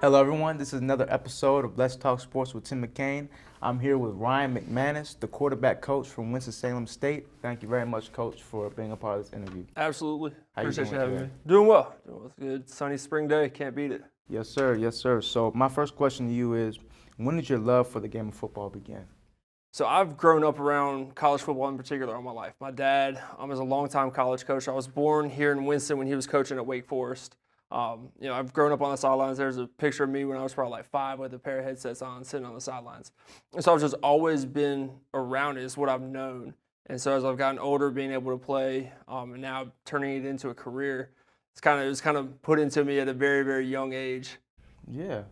Hello, everyone. This is another episode of Let's Talk Sports with Tim McCain. I'm here with Ryan McManus, the quarterback coach from Winston Salem State. Thank you very much, Coach, for being a part of this interview. Absolutely. How you Appreciate doing you having today? me. Doing well. It's a good sunny spring day. Can't beat it. Yes, sir. Yes, sir. So my first question to you is, when did your love for the game of football begin? So I've grown up around college football in particular all my life. My dad is a longtime college coach. I was born here in Winston when he was coaching at Wake Forest. I've grown up on the sidelines. There's a picture of me when I was probably like 5 with a pair of headsets on, sitting on the sidelines. And so I've just always been around it. It's what I've known. And so as I've gotten older, being able to play, and now turning it into a career, it's kind of put into me at a very, very young age. Yeah.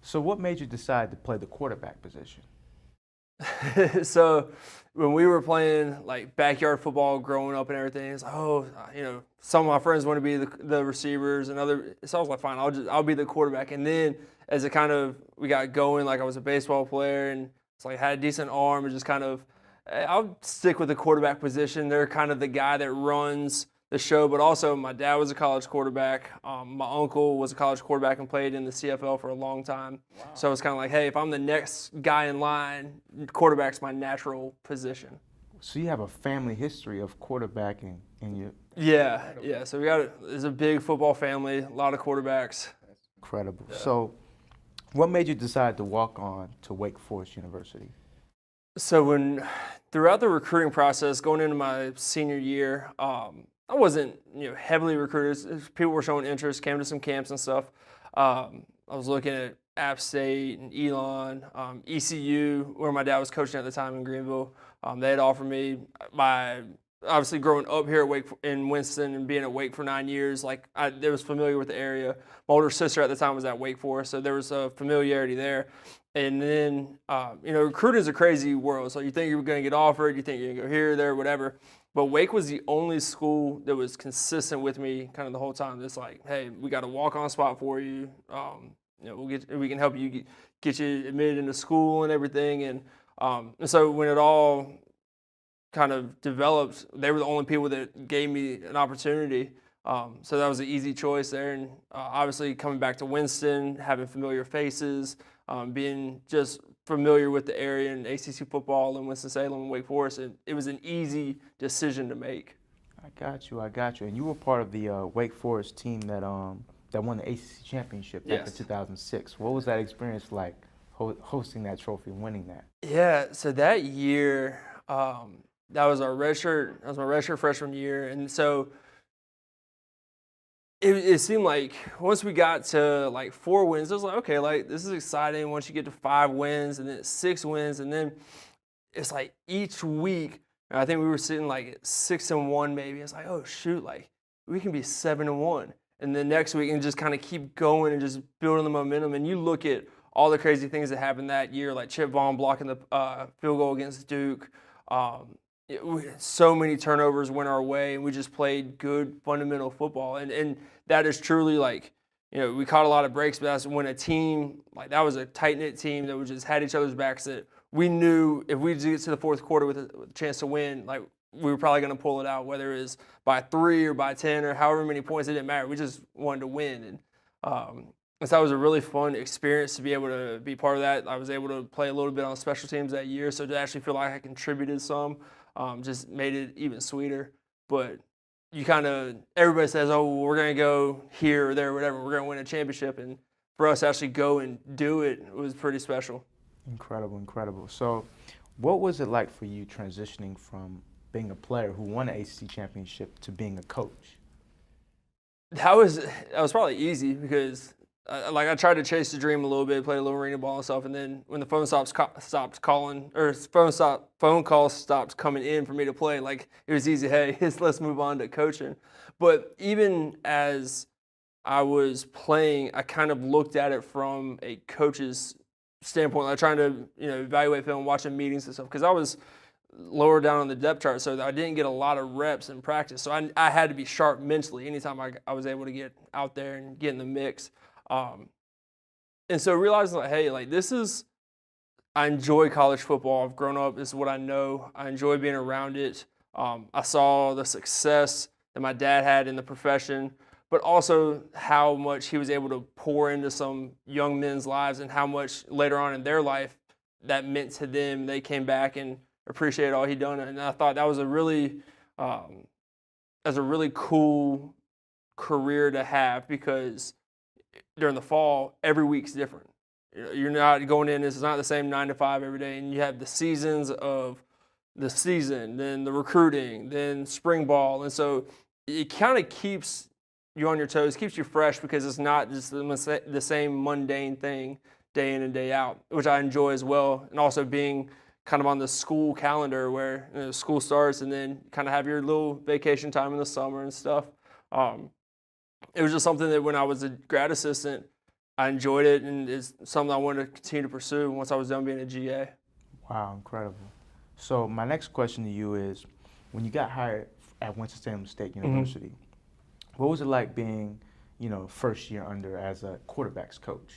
So what made you decide to play the quarterback position? So when we were playing like backyard football growing up and everything, it's like, some of my friends want to be the receivers and so I was like, fine, I'll be the quarterback. And then as we got going, like I was a baseball player and it's like had a decent arm and just I'll stick with the quarterback position. They're kind of the guy that runs the show, but also my dad was a college quarterback. My uncle was a college quarterback and played in the CFL for a long time. Wow. So it's kind of like, hey, if I'm the next guy in line, quarterback's my natural position. So you have a family history of quarterbacking in your... Yeah. So there's a big football family, a lot of quarterbacks. Incredible. Yeah. So what made you decide to walk on to Wake Forest University? So throughout the recruiting process, going into my senior year, I wasn't, heavily recruited. People were showing interest, came to some camps and stuff. I was looking at App State and Elon, ECU, where my dad was coaching at the time in Greenville. They had offered me obviously growing up here at Wake in Winston and being at Wake for 9 years, I was familiar with the area. My older sister at the time was at Wake Forest, so there was a familiarity there. And then, recruiting is a crazy world. So you think you're going to get offered, you think you're going to go here, there, whatever. But Wake was the only school that was consistent with me kind of the whole time. It's like, hey, we got a walk-on spot for you. We can help you get you admitted into school and everything. And so when it all kind of developed, they were the only people that gave me an opportunity. So that was an easy choice there. And obviously coming back to Winston, having familiar faces, being just familiar with the area and ACC football and Winston-Salem and Wake Forest, it was an easy decision to make. I got you. And you were part of the Wake Forest team that won the ACC championship back in 2006. What was that experience like, hosting that trophy, winning that? Yeah, so that year, that was my redshirt freshman year, and so it seemed like once we got to 4 wins, it was like, okay, this is exciting. Once you get to 5 wins and then 6 wins, and then it's like each week, I think we were sitting at 6-1 maybe. It's like, oh shoot, we can be 7-1, and then next week and just kind of keep going and just building the momentum. And you look at all the crazy things that happened that year, like Chip Vaughn blocking the field goal against Duke. So many turnovers went our way, and we just played good fundamental football. And that is truly we caught a lot of breaks, but that's when a team, that was a tight-knit team that we just had each other's backs, that we knew if we get to the fourth quarter with a chance to win, we were probably going to pull it out, whether it was by 3 or by 10 or however many points, it didn't matter. We just wanted to win. And so that was a really fun experience to be able to be part of that. I was able to play a little bit on special teams that year, so to actually feel like I contributed some just made it even sweeter. But everybody says, oh, well, we're going to go here or there or whatever. We're going to win a championship. And for us to actually go and do it was pretty special. Incredible. So what was it like for you transitioning from being a player who won an ACC championship to being a coach? That was probably easy because I tried to chase the dream a little bit, play a little arena ball and stuff, and then when the phone calls stopped coming in for me to play, it was easy. Hey, let's move on to coaching. But even as I was playing, I kind of looked at it from a coach's standpoint, trying to evaluate film, watching meetings and stuff, because I was lower down on the depth chart, so I didn't get a lot of reps in practice. So I had to be sharp mentally anytime I was able to get out there and get in the mix. And so realizing hey, I enjoy college football. I've grown up. This is what I know. I enjoy being around it. I saw the success that my dad had in the profession, but but also how much he was able to pour into some young men's lives and how much later on in their life that meant to them. They came back and appreciated all he'd done. And I thought that was a really cool career to have, because during the fall, every week's different. You're not going in, this is not the same 9 to 5 every day, and you have the seasons of the season, then the recruiting, then spring ball, and so it kind of keeps you on your toes, keeps you fresh, because it's not just the same mundane thing day in and day out, which I enjoy as well, and also being kind of on the school calendar where school starts and then kind of have your little vacation time in the summer and stuff. It was just something that when I was a grad assistant, I enjoyed it, and it's something I wanted to continue to pursue once I was done being a GA. Wow, incredible. So my next question to you is, when you got hired at Winston Salem State University, what was it like being, first year under as a quarterback's coach?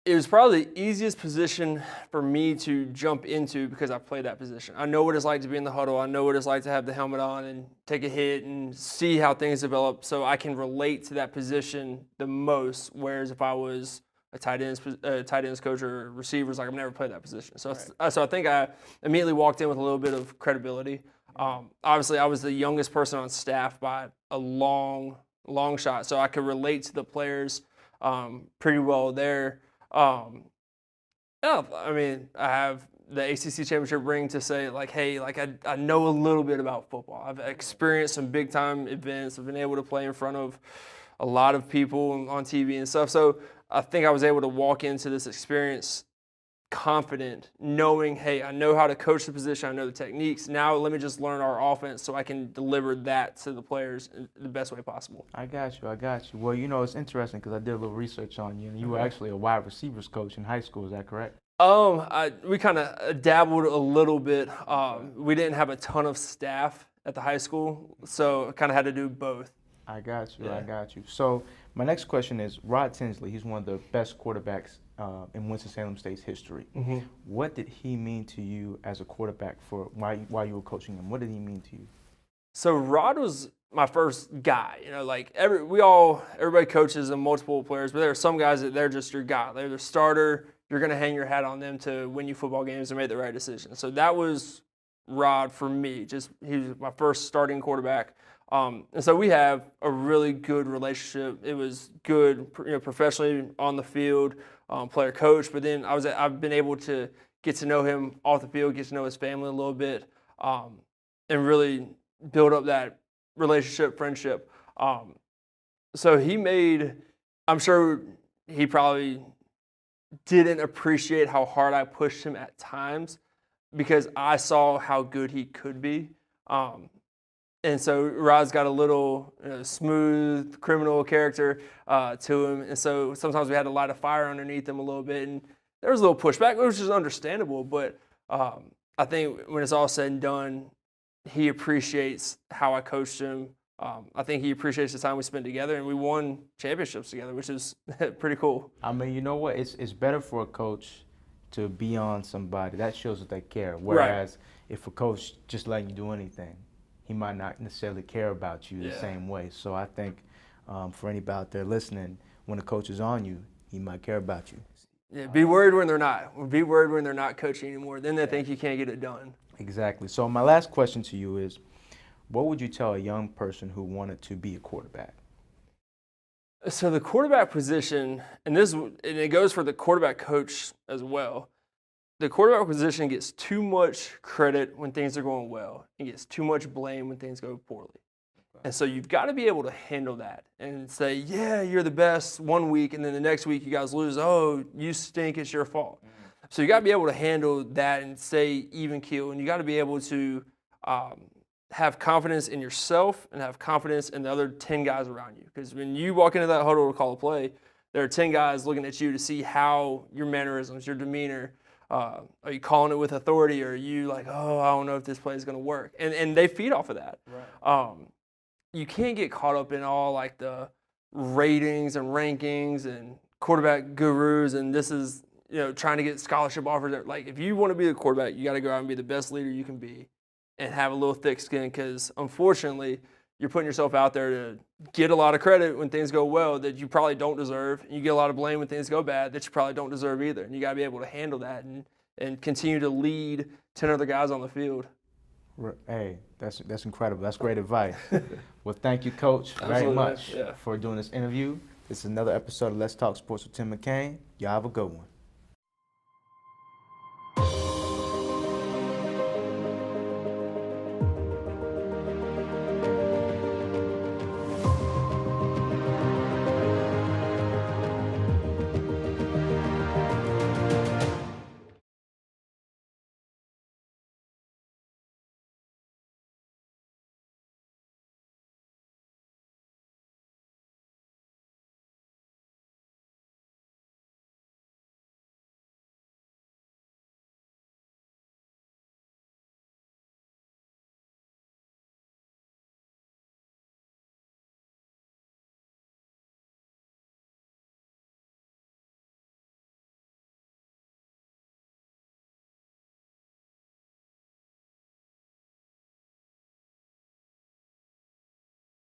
It was probably the easiest position for me to jump into because I played that position. I know what it's like to be in the huddle. I know what it's like to have the helmet on and take a hit and see how things develop, so I can relate to that position the most, whereas if I was a tight ends coach or receivers, I've never played that position. So, right. So I think I immediately walked in with a little bit of credibility. Obviously, I was the youngest person on staff by a long shot, so I could relate to the players pretty well there. I have the ACC championship ring to say, hey, I know a little bit about football. I've experienced some big time events. I've been able to play in front of a lot of people on TV and stuff. So I think I was able to walk into this experience confident, knowing, hey, I know how to coach the position. I know the techniques. Now let me just learn our offense so I can deliver that to the players in the best way possible. I got you. Well, it's interesting because I did a little research on you, and you were actually a wide receivers coach in high school. Is that correct? We kind of dabbled a little bit. We didn't have a ton of staff at the high school, so I kind of had to do both. I got you. So my next question is, Rod Tinsley, he's one of the best quarterbacks in Winston-Salem State's history. Mm-hmm. What did he mean to you as a quarterback while you were coaching him? What did he mean to you? So Rod was my first guy. Everybody coaches and multiple players, but there are some guys that they're just your guy. They're the starter. You're going to hang your hat on them to win you football games and make the right decision. So that was Rod for me. He was my first starting quarterback. And so we have a really good relationship. It was good, professionally on the field, player coach. But then I've been able to get to know him off the field, get to know his family a little bit, and really build up that relationship, friendship. So I'm sure he probably didn't appreciate how hard I pushed him at times, because I saw how good he could be. And so Rod's got a little smooth criminal character to him. And so sometimes we had to light a fire underneath him a little bit. And there was a little pushback, which is understandable. But I think when it's all said and done, he appreciates how I coached him. I think he appreciates the time we spent together. And we won championships together, which is pretty cool. I mean, you know what? It's better for a coach to be on somebody. That shows that they care. Whereas if a coach just letting you do anything, he might not necessarily care about you the same way. So I think for anybody out there listening, when a coach is on you, he might care about you. Yeah, be worried when they're not. Be worried when they're not coaching anymore. Then they think you can't get it done. Exactly. So my last question to you is, what would you tell a young person who wanted to be a quarterback? So the quarterback position, and it goes for the quarterback coach as well. The quarterback position gets too much credit when things are going well. It gets too much blame when things go poorly. Okay. And so you've got to be able to handle that and say, yeah, you're the best one week, and then the next week you guys lose. Oh, you stink, it's your fault. Mm-hmm. So you got to be able to handle that and stay even keel, and you got to be able to have confidence in yourself and have confidence in the other 10 guys around you. Because when you walk into that huddle to call a play, there are 10 guys looking at you to see how your mannerisms, your demeanor, are you calling it with authority, or are you like, oh, I don't know if this play is going to work? And they feed off of that. Right. You can't get caught up in all like the ratings and rankings and quarterback gurus, and this is, trying to get scholarship offers. Like, if you want to be the quarterback, you got to go out and be the best leader you can be and have a little thick skin, because unfortunately, you're putting yourself out there to get a lot of credit when things go well that you probably don't deserve, and you get a lot of blame when things go bad that you probably don't deserve either. And you got to be able to handle that and continue to lead 10 other guys on the field. Hey, that's incredible. That's great advice. Well, thank you, Coach, very much for doing this interview. This is another episode of Let's Talk Sports with Tim McCain. Y'all have a good one.